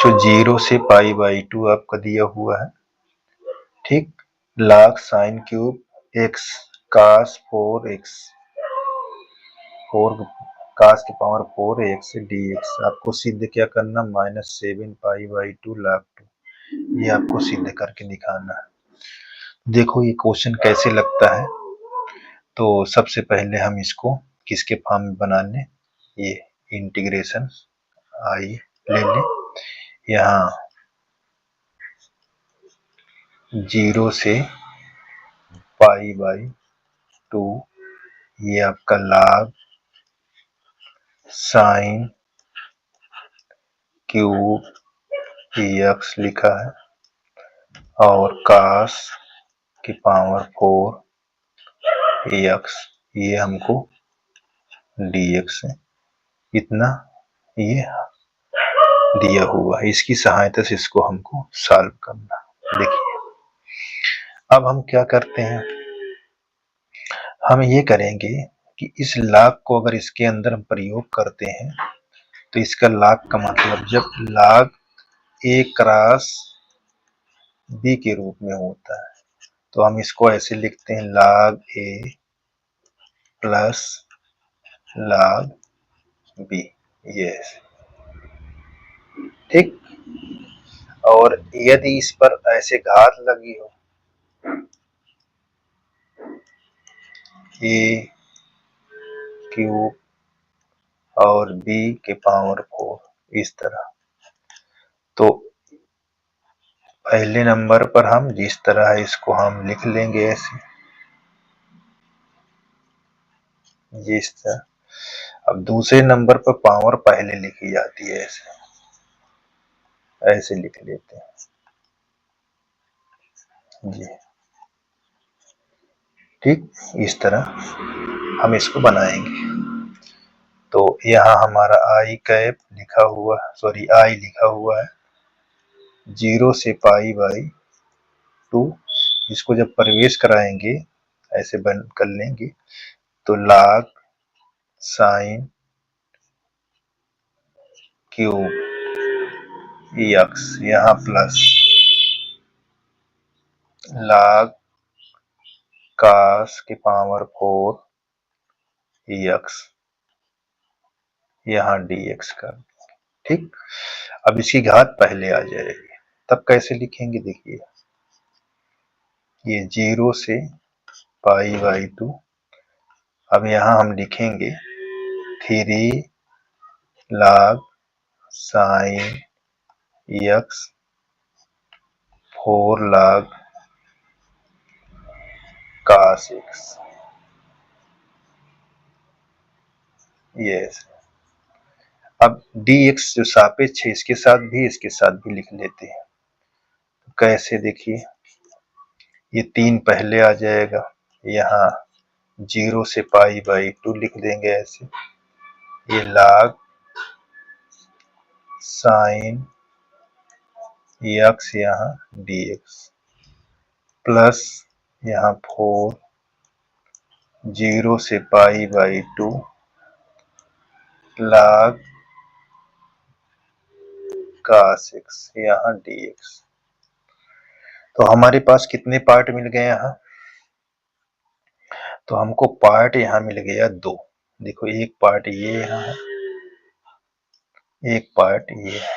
जो 0 से π/2 आपका दिया हुआ है, ठीक। log sin cube x cos 4x 4 cos की पावर 4x dx आपको सिद्ध क्या करना, -7 π/2 log 2, ये आपको सिद्ध करके दिखाना है। देखो ये क्वेश्चन कैसे लगता है। तो सबसे पहले हम इसको किसके फॉर्म में बना लें, ये इंटीग्रेशन आई ले लें। यहाँ 0 से π/2 ये आपका log sin क्यूब x लिखा है और cos की पावर 4x ये हमको dx है, इतना ये दिया हुआ है। इसकी सहायता से इसको हमको सॉल्व करना। देखिए अब हम क्या करते हैं, हम ये करेंगे कि इस log को अगर इसके अंदर हम प्रयोग करते हैं तो इसका log का मतलब जब log a क्रॉस b के रूप में होता है तो हम इसको ऐसे लिखते हैं log a plus log b, ये ठीक। और यदि इस पर ऐसे घात लगी हो a क्यूब और b के पावर 4 इस तरह, तो पहले नंबर पर हम जिस तरह है इसको हम लिख लेंगे ऐसे, जिस तरह। अब दूसरे नंबर पर पावर पहले लिखी जाती है ऐसे, ऐसे लिख लेते हैं जी, ठीक। इस तरह हम इसको बनाएंगे। तो यहाँ हमारा आई कैप लिखा हुआ, सॉरी आई लिखा हुआ है 0 से π/2। इसको जब प्रवेश कराएंगे ऐसे बन कर लेंगे तो log sin क्यूब x यहाँ प्लस log cos की पावर 4x यहाँ dx कर, ठीक। अब इसकी घात पहले आ जाएगी, तब कैसे लिखेंगे, देखिए ये 0 से π/2, अब यहाँ हम लिखेंगे 3 log sin x 4 log cos x, yes. अब dx जो सापेक्ष है इसके साथ भी लिख लेते हैं। तो कैसे, देखिए ये 3 पहले आ जाएगा, यहाँ 0 से π/2 लिख देंगे ऐसे, ये log sin x यहाँ dx प्लस यहाँ 4 0 से π/2 log cos x यहाँ dx। तो हमारे पास कितने पार्ट मिल गए यहाँ, तो हमको पार्ट यहाँ मिल गया 2। देखो एक पार्ट ये यहाँ है, एक पार्ट ये है।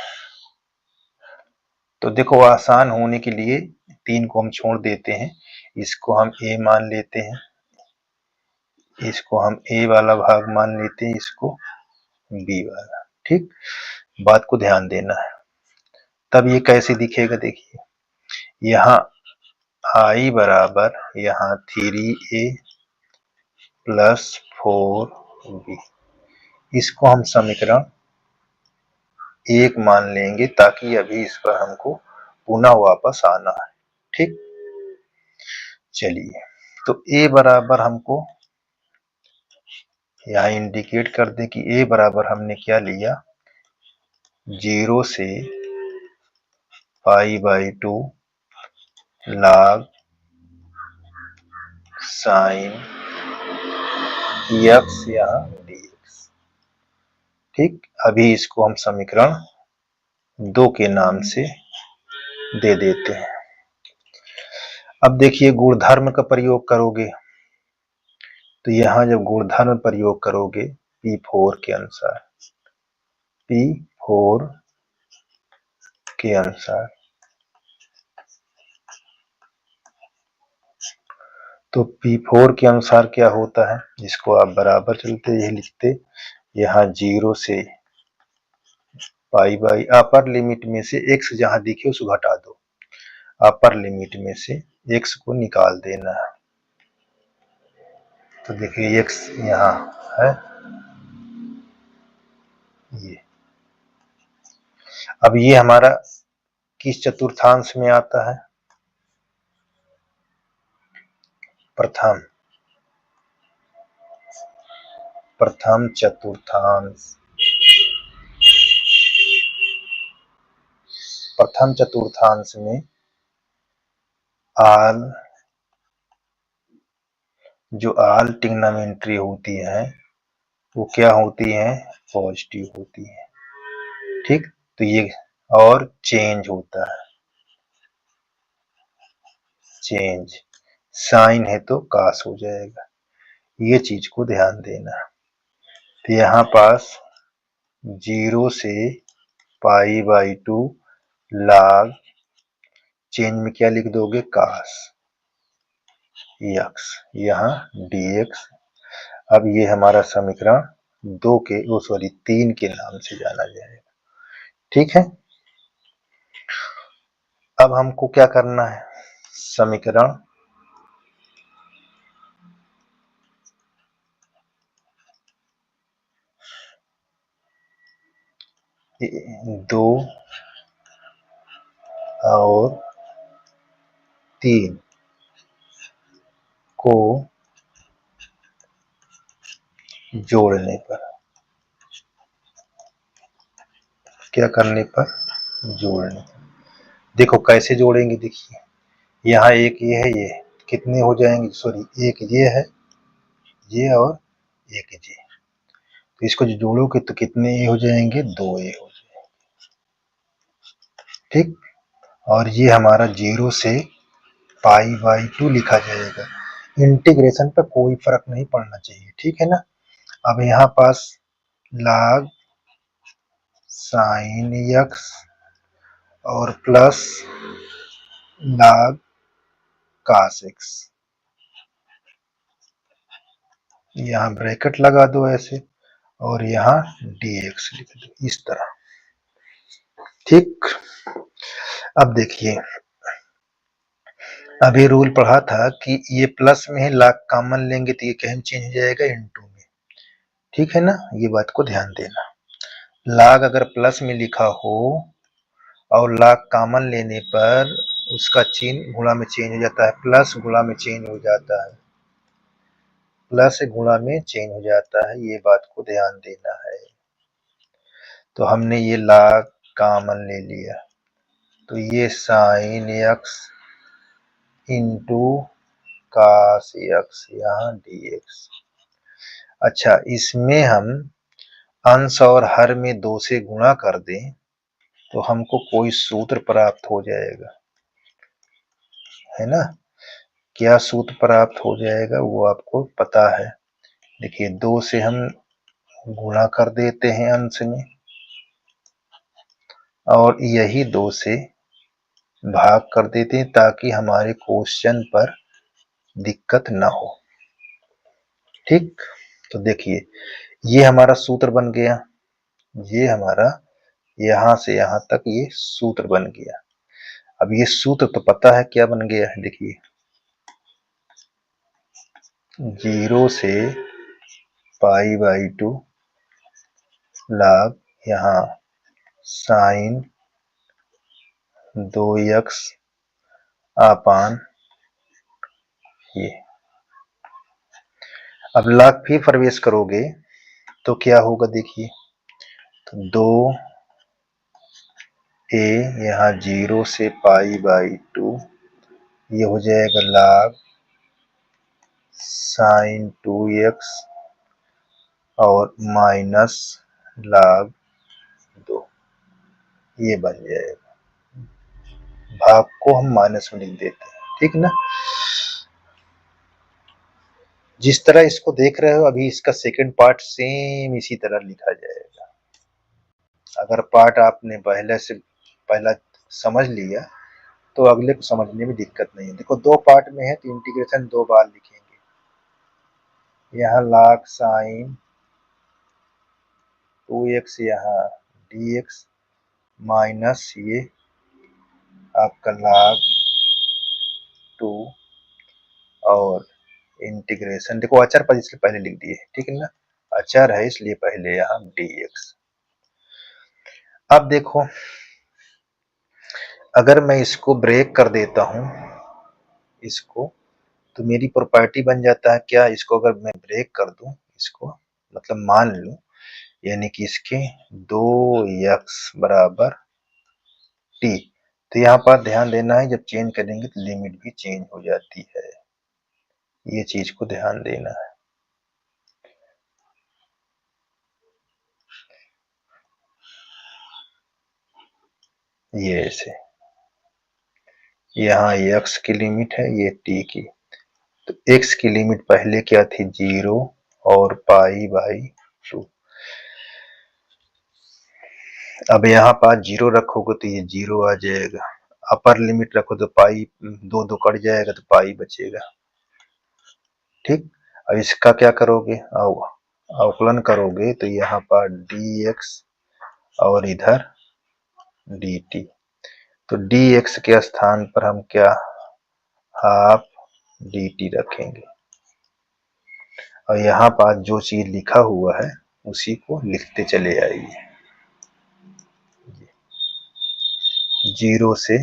तो देखो आसान होने के लिए 3 को हम छोड़ देते हैं, इसको हम a मान लेते हैं, इसको हम a वाला भाग मान लेते हैं, इसको b वाला, ठीक। बात को ध्यान देना है। तब ये कैसे दिखेगा, देखिए यहाँ i बराबर यहाँ 3a प्लस 4b, इसको हम समीकरण 1 मान लेंगे ताकि अभी इस पर हमको पुनः वापस आना है, ठीक। चलिए तो a बराबर हमको यहाँ इंडिकेट कर दें कि a बराबर हमने क्या लिया, 0 से π/2 log sin x यहाँ dx, ठीक। अभी इसको हम समीकरण 2 के नाम से दे देते हैं। अब देखिए गुणधर्म का प्रयोग करोगे तो यहां जब गुणधर्म प्रयोग करोगे P4 के अनुसार, P4 के अनुसार, तो P4 के अनुसार क्या होता है, इसको आप बराबर चलते यही लिखते, यहाँ 0 से पाई बाई अपर लिमिट में से x जहां दिखे उसको घटा दो, अपर लिमिट में से x को निकाल देना है। तो देखिए x यहाँ है ये। अब ये हमारा किस चतुर्थांश में आता है, प्रथम चतुर्थांश। प्रथम चतुर्थांश में ऑल ट्रिग्नोमेट्री होती है वो क्या होती है, पॉजिटिव होती है। ठीक, तो ये और चेंज होता है, चेंज साइन है तो कास हो जाएगा, ये चीज को ध्यान देना। तो यहाँ पास 0 से पाई बाई 2 log चेंज में क्या लिख दोगे, कास x, यहाँ dx। अब ये हमारा समीकरण 3 के नाम से जाना जाएगा। ठीक है, अब हमको क्या करना है, समीकरण 2 और 3 को जोड़ने पर, क्या करने पर, जोड़ने। देखो कैसे जोड़ेंगे, देखिए यहाँ एक ये है, ये कितने हो जाएंगे, सॉरी एक ये है, ये और एक ये, तो इसको जो जोड़ोगे तो कितने ए हो जाएंगे, 2 ए हो जाएंगे। ठीक, और ये हमारा 0 से पाई बाई 2 लिखा जाएगा। इंटीग्रेशन पर कोई फर्क नहीं पड़ना चाहिए, ठीक है ना। अब यहाँ पास log साइन x और प्लस log cos x, यहाँ ब्रैकेट लगा दो ऐसे और यहाँ dx लिख दो इस तरह। ठीक, अब देखिए अभी रूल पढ़ा था कि ये प्लस में है, log कॉमन लेंगे तो ये कहीं चेंज हो जाएगा इनटू में, ठीक है ना, ये बात को ध्यान देना। log अगर प्लस में लिखा हो और log कॉमन लेने पर उसका चिन्ह गुणा में चेंज हो जाता है, प्लस गुणा में चेंज हो जाता है, प्लस गुणा में चेंज हो जाता है, ये बात को ध्यान देना है। तो हमने ये log कॉमन ले लिया, तो ये sine x into cos x, यहाँ dx। अच्छा, इसमें हम अंश और हर में 2 से गुणा कर दें तो हमको कोई सूत्र प्राप्त हो जाएगा, है ना। क्या सूत्र प्राप्त हो जाएगा वो आपको पता है। देखिए 2 से हम गुणा कर देते हैं अंश में और यही 2 से भाग कर देते हैं ताकि हमारे क्वेश्चन पर दिक्कत ना हो। ठीक, तो देखिए ये हमारा सूत्र बन गया, ये हमारा यहां से यहां तक ये सूत्र बन गया। अब ये सूत्र तो पता है क्या बन गया है, देखिए 0 से पाई बाई 2 log यहाँ साइन 2x अपान ये। अब log फिर प्रवेश करोगे तो क्या होगा, देखिए तो 2 ए यहाँ 0 से पाई बाई 2, ये हो जाएगा log साइन 2x और माइनस log 2। ये बन जाएगा, भाग को हम माइनस में लिख देते हैं, ठीक ना। जिस तरह इसको देख रहे हो अभी इसका सेकंड पार्ट सेम इसी तरह लिखा जाएगा। अगर पार्ट आपने पहला समझ लिया तो अगले को समझने में दिक्कत नहीं है। देखो दो पार्ट में है तो इंटीग्रेशन दो बार लिखेंगे। यहाँ log साइन 2x यहाँ dx माइनस ये आपका log 2 और इंटीग्रेशन, देखो अचर पर इसलिए पहले लिख दिए, ठीक है ना, अचर है इसलिए पहले यहाँ dx। अब देखो अगर मैं इसको ब्रेक कर देता हूं इसको, तो मेरी प्रॉपर्टी बन जाता है क्या, इसको अगर मैं ब्रेक कर दूं इसको, मतलब मान लूं यानी कि इसके 2x बराबर t, तो यहाँ पर ध्यान देना है जब चेंज करेंगे तो लिमिट भी चेंज हो जाती है, ये चीज को ध्यान देना है। ये ऐसे यहाँ x की लिमिट है, ये t की, तो x की लिमिट पहले क्या थी 0 और पाई बाई 2। अब यहाँ पास 0 रखोगे तो ये 0 आ जाएगा, अपर लिमिट रखो तो पाई 2 कट जाएगा तो पाई बचेगा, ठीक। अब इसका क्या करोगे, अवकलन करोगे तो यहाँ पर dx और इधर dt, तो dx के स्थान पर हम क्या हाफ dt रखेंगे और यहाँ पर जो चीज लिखा हुआ है उसी को लिखते चले आइए। 0 से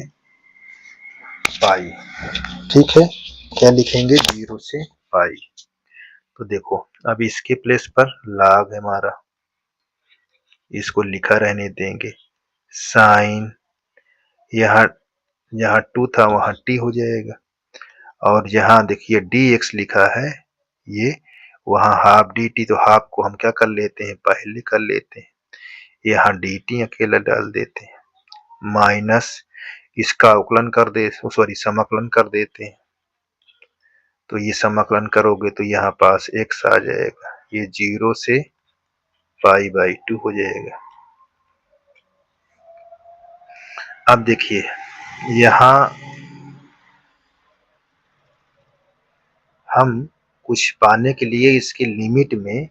पाई, ठीक है, क्या लिखेंगे 0 से पाई। तो देखो अब इसके प्लेस पर log है हमारा, इसको लिखा रहने देंगे, साइन यहाँ जहाँ 2 था वहां t हो जाएगा, और यहाँ देखिए dx लिखा है ये, वहां हाफ dt, तो हाफ को हम क्या कर लेते हैं पहले कर लेते हैं, यहाँ dt अकेला डाल देते हैं, माइनस इसका अवकलन कर दे, सॉरी समाकलन कर देते हैं, तो ये समाकलन करोगे तो यहाँ पास x आ जाएगा, ये 0 से पाई बाई 2 हो जाएगा। अब देखिए यहाँ हम कुछ पाने के लिए इसकी लिमिट में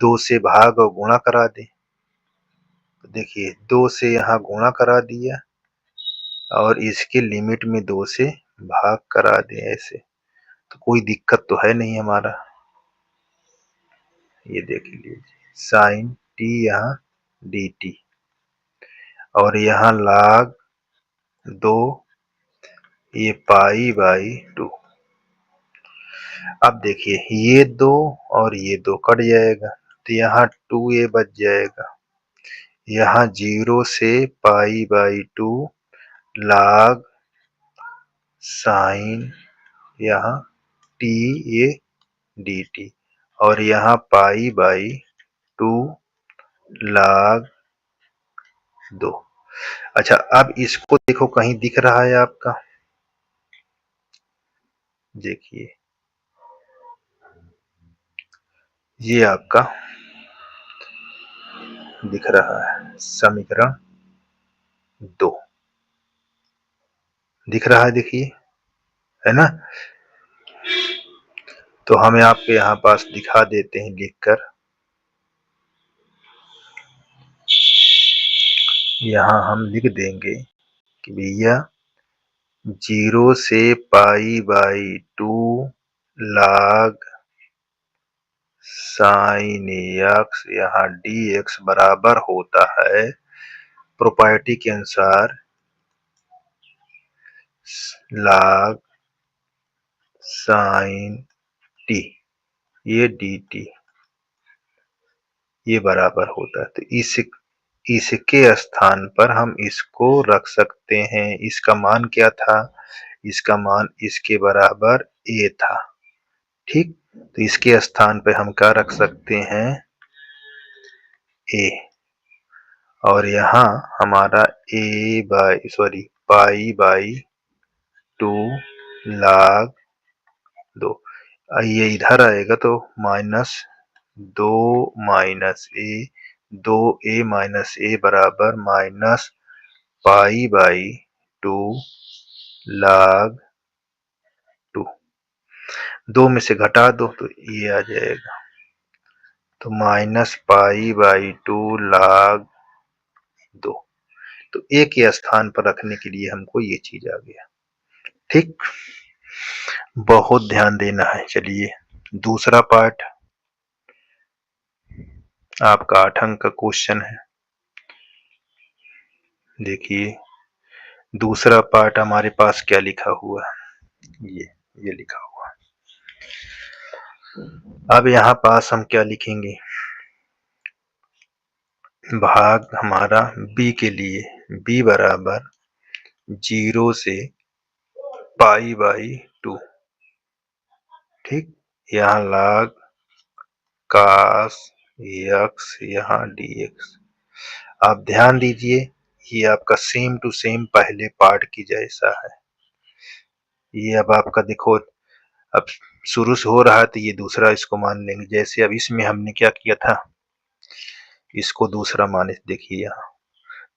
2 से भाग और गुणा करा दें, तो देखिए 2 से यहाँ गुणा करा दिया और इसके लिमिट में 2 से भाग करा दें, ऐसे तो कोई दिक्कत तो है नहीं हमारा। ये देख लीजिए साइन t यहाँ dt और यहाँ log 2 ये पाई बाई 2। अब देखिए ये 2 और ये 2 कट जाएगा तो यहाँ 2a बच जाएगा, यहाँ 0 से पाई बाई 2 log साइन यहाँ t ये dt और यहाँ पाई बाई 2 log 2। अच्छा अब इसको देखो कहीं दिख रहा है आपका, देखिए ये आपका दिख रहा है समीकरण 2 दिख रहा है, देखिए है ना, तो हमें आपके यहाँ पास दिखा देते हैं लिखकर, यहाँ हम लिख देंगे कि भैया 0 से pi by 2 log sine x यहाँ dx बराबर होता है प्रॉपर्टी के अनुसार log साइन t ये dt ये बराबर होता है, तो इसके स्थान पर हम इसको रख सकते हैं, इसका मान क्या था, इसका मान इसके बराबर a था, ठीक, तो इसके स्थान पे हम क्या रख सकते हैं a, और यहाँ हमारा पाई बाई 2 log 2, ये इधर आएगा तो -2 - a, 2a - a बराबर पाई बाई 2 log 2। 2 में से घटा दो तो ये आ जाएगा, तो पाई बाई 2 log 2। तो a के स्थान पर रखने के लिए हमको ये चीज आ गया। ठीक, बहुत ध्यान देना है। चलिए दूसरा पार्ट आपका 8 अंक का क्वेश्चन है। देखिए दूसरा पार्ट हमारे पास क्या लिखा हुआ है, ये लिखा हुआ है। अब यहाँ पास हम क्या लिखेंगे, भाग हमारा b के लिए, b बराबर 0 से पाई बाई 2। ठीक, यहाँ log cos x, यहाँ dx। आप ध्यान दीजिए, ये आपका सेम टू सेम पहले पार्ट की जैसा है। ये अब आपका देखो, अब शुरू से हो रहा है तो ये दूसरा इसको मान लेंगे। जैसे अब इसमें हमने क्या किया था, इसको दूसरा माने, देखिए यहाँ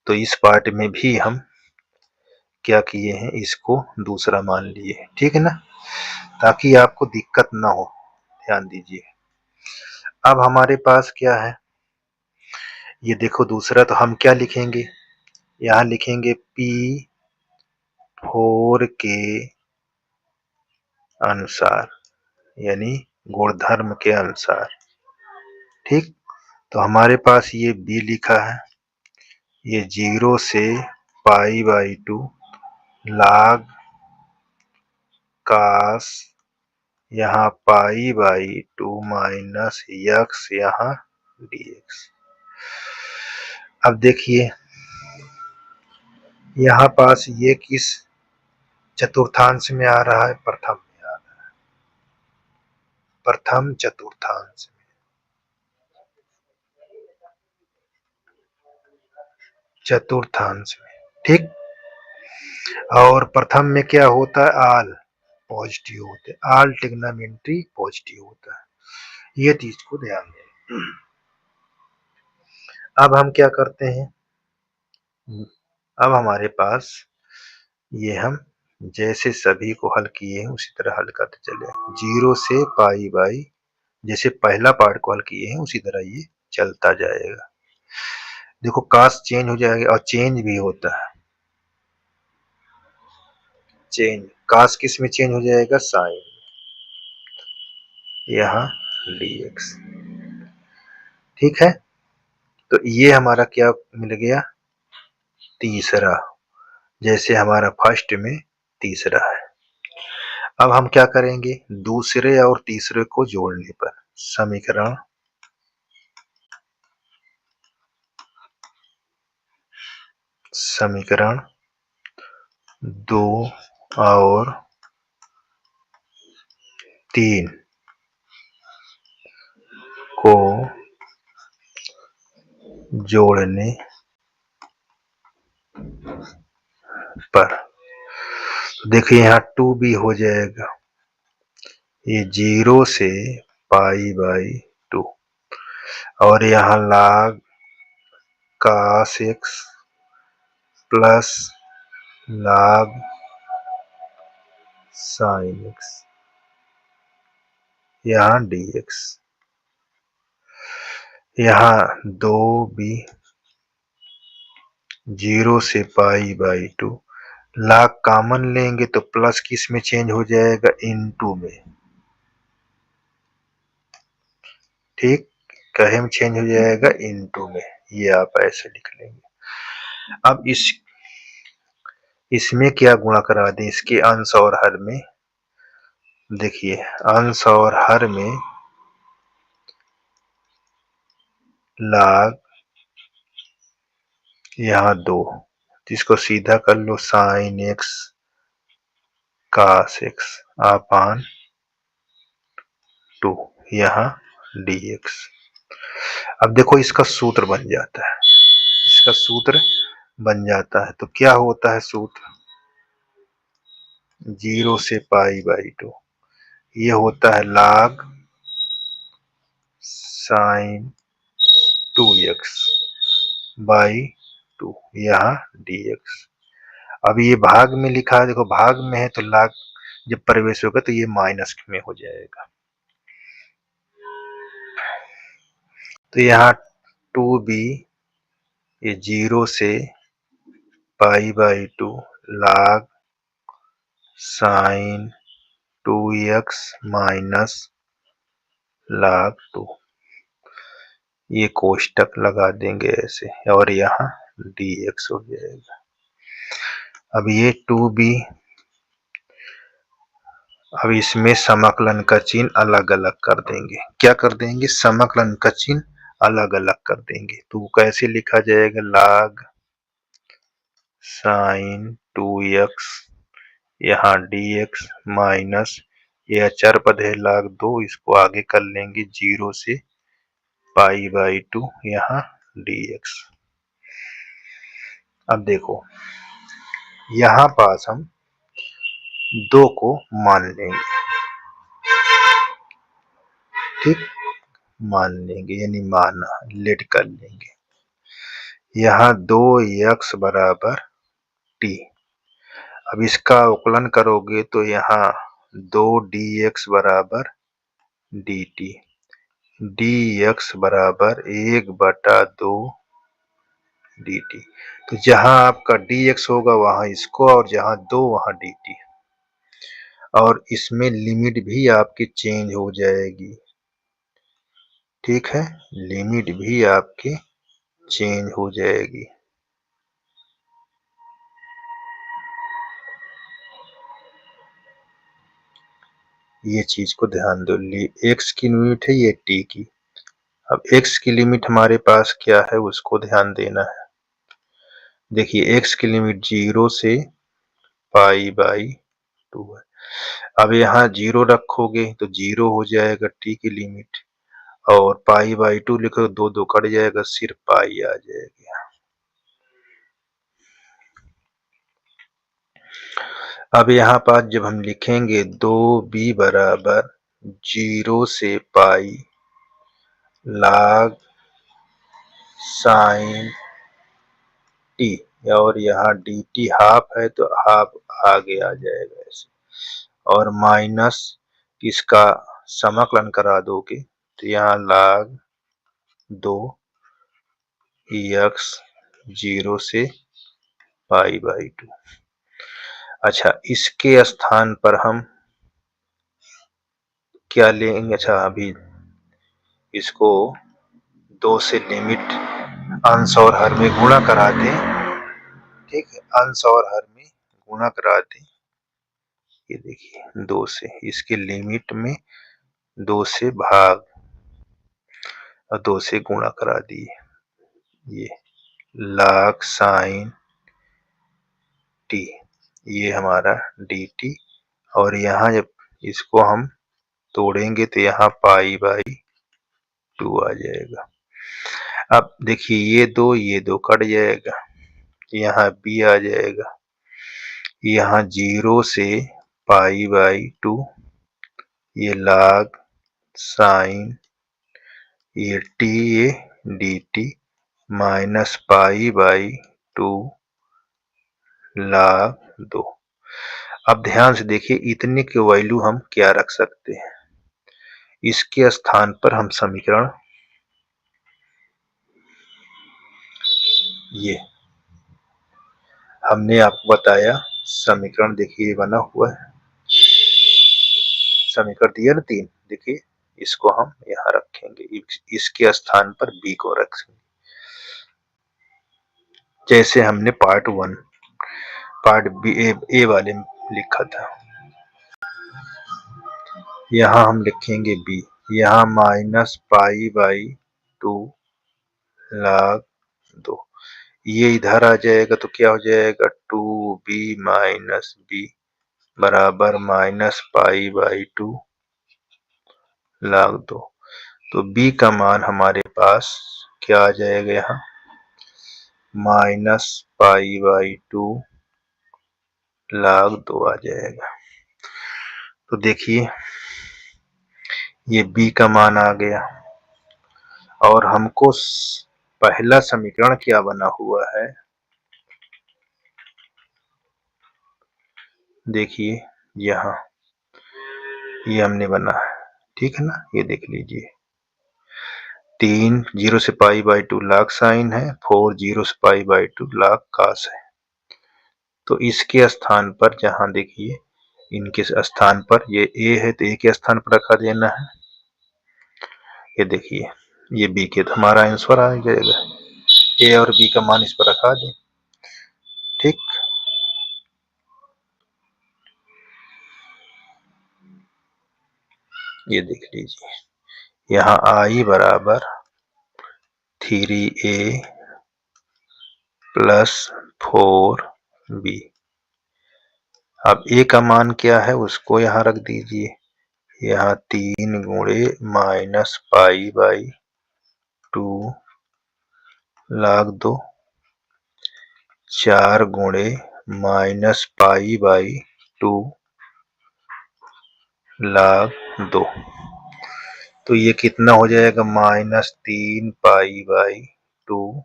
तो इस पार्ट में भी हम क्या किए हैं, इसको दूसरा मान लिए। ठीक है ना, ताकि आपको दिक्कत ना हो। ध्यान दीजिए, अब हमारे पास क्या है, ये देखो दूसरा, तो हम क्या लिखेंगे, यहाँ लिखेंगे P4 के अनुसार, यानी गुणधर्म के अनुसार। ठीक, तो हमारे पास ये b लिखा है, ये 0 से पाई बाई 2 log cos, यहाँ पाई बाई 2 माइनस x, यहाँ dx। अब देखिए यहाँ पास ये किस चतुर्थांश में आ रहा है, प्रथम में आ रहा है, प्रथम चतुर्थांश में। चतुर्थांश में, ठीक। और प्रथम में क्या होता है, आल पॉजिटिव होते हैं, आल ट्रिग्नोमेट्री पॉजिटिव होता है। ये चीज को ध्यान दें। अब हम क्या करते हैं, अब हमारे पास ये हम जैसे सभी को हल किए हैं उसी तरह हल करते चले। 0 से पाई बाई, जैसे पहला पार्ट को हल किए हैं उसी तरह ये चलता जाएगा। देखो कास्ट चेंज हो जाएगा, और चेंज भी होता है। चेंज कास्ट किस में चेंज हो जाएगा, साइन, यहाँ dx। ठीक है, तो ये हमारा क्या मिल गया, तीसरा, जैसे हमारा फर्स्ट में तीसरा है। अब हम क्या करेंगे, दूसरे और तीसरे को जोड़ने पर समीकरण 2 और 3 को जोड़ने पर देखिए यहाँ 2 भी हो जाएगा, ये 0 से पाई बाई 2, और यहाँ log cos x plus log sin x, यहाँ dx। यहाँ 2 भी 0 से पाई बाई 2, log कॉमन लेंगे तो प्लस किस में चेंज हो जाएगा, इनटू में। ठीक, कहे में चेंज हो जाएगा इनटू में, ये आप ऐसे लिख लेंगे। अब इसमें क्या गुणा करा दें, इसके अंश और हर में। देखिए अंश और हर में log, यहाँ 2, जिसको सीधा कर लो, sin x cos x अपान 2, यहाँ dx। अब देखो इसका सूत्र बन जाता है, इसका सूत्र बन जाता है। तो क्या होता है सूत्र, 0 से π/2 ये होता है log sin 2x/2 यहाँ dx। अब ये भाग में लिखा है, देखो भाग में है तो log जब प्रवेश होगा तो ये माइनस में हो जाएगा। तो यहाँ 2b ये 0 से π/2 log sin 2x minus log 2, ये कोष्टक लगा देंगे ऐसे और यहाँ dx हो जाएगा। अब ये 2b, अब इसमें समाकलन का चिन्ह अलग अलग कर देंगे। क्या कर देंगे, समाकलन का चिन्ह अलग अलग कर देंगे। तो कैसे लिखा जाएगा, log sin 2x यहाँ dx माइनस ये अचर पद है log 2, इसको आगे कर लेंगे 0 से π/2 यहाँ dx। अब देखो यहाँ पास हम 2 को मान लेंगे, ठीक, मान लेंगे यानी माना लेट कर लेंगे। यहाँ 2x बराबर t, अब इसका अवकलन करोगे तो यहाँ 2dx बराबर dt, dx बराबर 1/2 dt। तो जहां आपका dx होगा वहां इसको, और जहां 2 वहां dt, और इसमें लिमिट भी आपकी चेंज हो जाएगी, ठीक है, लिमिट भी आपकी चेंज हो जाएगी। ये चीज को ध्यान दो, x की लिमिट है ये t की। अब x की लिमिट हमारे पास क्या है उसको ध्यान देना है। देखिए x की लिमिट 0 से π/2 है। अब यहाँ 0 रखोगे तो 0 हो जाएगा t की लिमिट, और π/2 लिखो 2 कट जाएगा, सिर्फ पाई आ जाएगी। अब यहाँ पास जब हम लिखेंगे 2b बराबर 0 से पाई log sin t, और यहाँ dt हाफ है तो हाफ आगे आ जाएगा ऐसे, और माइनस इसका समाकलन करा दोगे तो यहाँ log 2 x 0 से π/2। अच्छा, इसके स्थान पर हम क्या लेंगे, अच्छा अभी इसको 2 से लिमिट अंश और हर में गुणा करा दें, ठीक है, अंश और हर में गुणा करा दें। ये देखिए 2 से इसके लिमिट में 2 से भाग और 2 से गुणा करा दिए, ये log sin t ये हमारा dt, और यहाँ जब इसको हम तोड़ेंगे तो यहाँ π/2 आ जाएगा। अब देखिए ये 2 कट जाएगा, यहाँ b आ जाएगा, यहाँ 0 से π/2 ये log sin ये t ये dt माइनस π/2 log 2। अब ध्यान से देखिए इतने की वैल्यू हम क्या रख सकते हैं, इसके स्थान पर हम समीकरण ये हमने आपको बताया समीकरण, देखिए बना हुआ है समीकरण दिया ना 3, देखिए इसको हम यहाँ रखेंगे, इसके स्थान पर b को रखेंगे, जैसे हमने पार्ट बी ए वाले में लिखा था। यहाँ हम लिखेंगे b, यहाँ माइनस π/2 log 2, ये इधर आ जाएगा तो क्या हो जाएगा 2b माइनस b बराबर माइनस π/2 log 2। तो b का मान हमारे पास क्या आ जाएगा, यहाँ -π/2 log 2 आ जाएगा। तो देखिए ये b का मान आ गया और हमको पहला समीकरण क्या बना हुआ है, देखिए यहाँ ये हमने बना है, ठीक है ना। ये देख लीजिए 3 0 से π/2 log sin है, 4 0 से π/2 log cos है। तो इसके स्थान पर जहां देखिए इनके स्थान पर ये a है तो a के स्थान पर रखा देना है। ये देखिए ये b के तो हमारा आंसर आ जाएगा, a और b का मान इस पर रखा दें, ठीक। ये देख लीजिए यहाँ i बराबर 3a + 4b। अब a का मान क्या है उसको यहाँ रख दीजिए, यहाँ 3 × -π/2 log 2, 4 × -π/2 log 2। तो ये कितना हो जाएगा, -3 π/2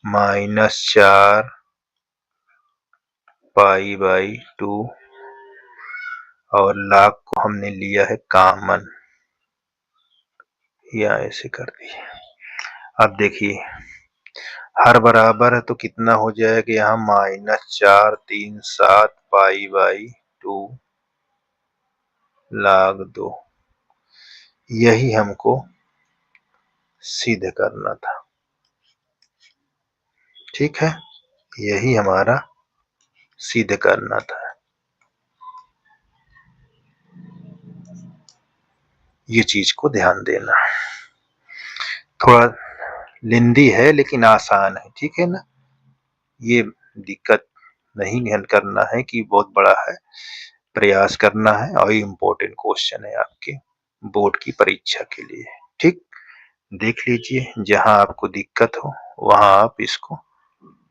-4 π/2 और log को हमने लिया है कॉमन, या ऐसे कर दिए। अब देखिए हर बराबर है तो कितना हो जाएगा, यहाँ -4 3 7 π/2 log 2। यही हमको सिद्ध करना था, ठीक है, यही हमारा सिद्ध करना था। ये चीज को ध्यान देना, थोड़ा लेंदी है लेकिन आसान है, ठीक है ना। ये दिक्कत नहीं करना है कि बहुत बड़ा है, प्रयास करना है और इम्पोर्टेंट क्वेश्चन है आपके बोर्ड की परीक्षा के लिए, ठीक। देख लीजिए जहां आपको दिक्कत हो वहां आप इसको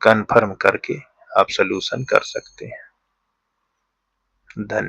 कंफर्म करके आप सॉल्यूशन कर सकते हैं। धन्यवाद।